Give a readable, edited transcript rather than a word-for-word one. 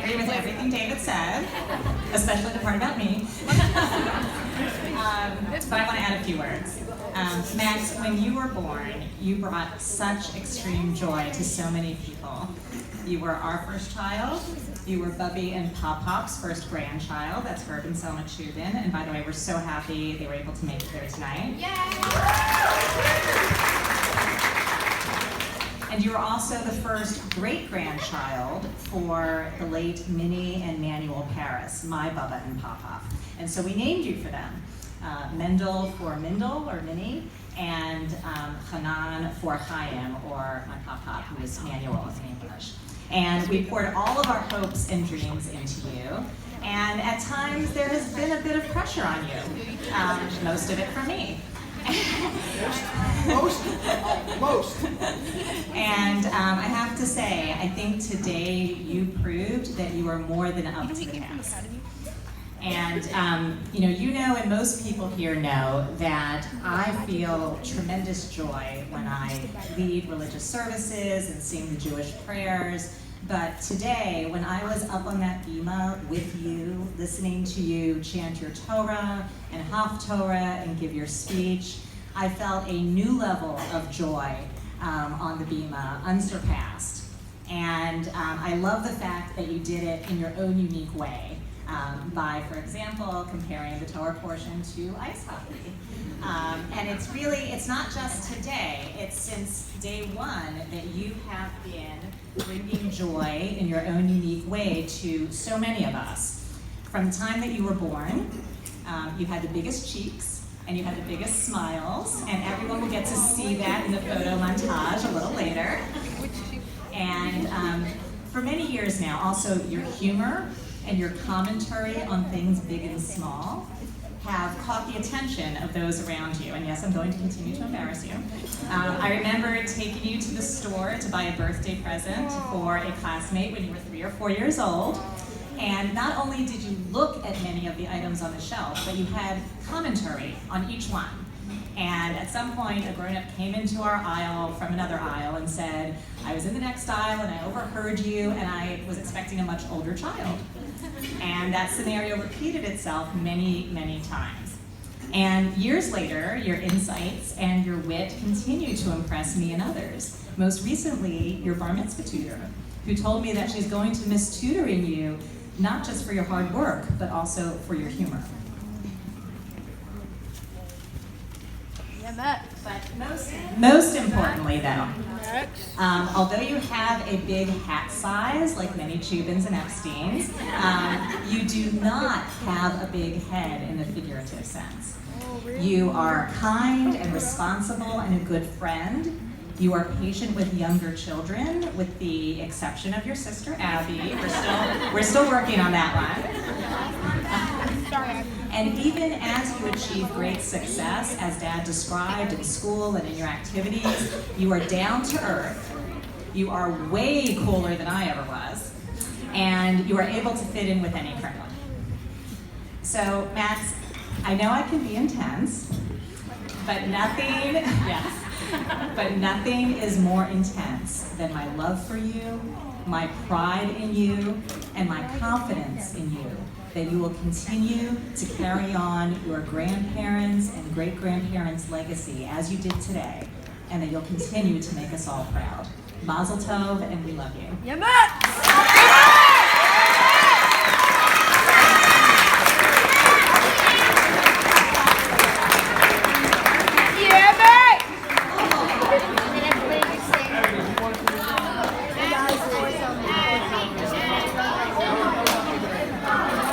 agree with everything David said, especially the part about me. But I want to add a few words. Max, when you were born, you brought such extreme joy to so many people. You were our first child. You were Bubby and Pop Pop's first grandchild. That's Herb and Selma Chubin. And by the way, we're so happy they were able to make it there tonight. And you were also the first great-grandchild for the late Minnie and Manuel Paris, my Bubba and Pop Pop. And so we named you for them. Mendel for Mindel, or Minnie, and Hanan for Chaim, or my Pop Pop, who is Manuel in English. And we poured all of our hopes and dreams into you. And at times there has been a bit of pressure on you, most of it from me. Most. And I have to say, I think today you proved that you are more than up to the task. And you know, and most people here know that I feel tremendous joy when I lead religious services and sing the Jewish prayers. But today, when I was up on that bima with you, listening to you chant your Torah and Haftorah and give your speech, I felt a new level of joy on the bima, unsurpassed. And I love the fact that you did it in your own unique way. By, for example, comparing the Torah portion to ice hockey. And it's not just today, it's since day one that you have been bringing joy in your own unique way to so many of us. From the time that you were born, you had the biggest cheeks, and you had the biggest smiles, and everyone will get to see that in the photo montage a little later. And for many years now, also your humor and your commentary on things big and small have caught the attention of those around you. And yes, I'm going to continue to embarrass you. I remember taking you to the store to buy a birthday present for a classmate when you were 3 or 4 years old. And not only did you look at many of the items on the shelf, but you had commentary on each one. And at some point, a grown-up came into our aisle from another aisle and said, I was in the next aisle and I overheard you and I was expecting a much older child. And that scenario repeated itself many, many times. And years later, your insights and your wit continue to impress me and others. Most recently, your bar mitzvah tutor, who told me that she's going to miss tutoring you, not just for your hard work, but also for your humor. But most importantly, though, although you have a big hat size, like many Chubins and Epsteins, you do not have a big head in the figurative sense. You are kind and responsible and a good friend. You are patient with younger children, with the exception of your sister Abby. We're still working on that one. And even as you achieve great success, as Dad described in school and in your activities, you are down to earth. You are way cooler than I ever was, and you are able to fit in with any crowd. So, Max, I know I can be intense, but nothing is more intense than my love for you, my pride in you, and my confidence in you, that you will continue to carry on your grandparents' and great-grandparents' legacy as you did today, and that you'll continue to make us all proud. Mazel tov, and we love you.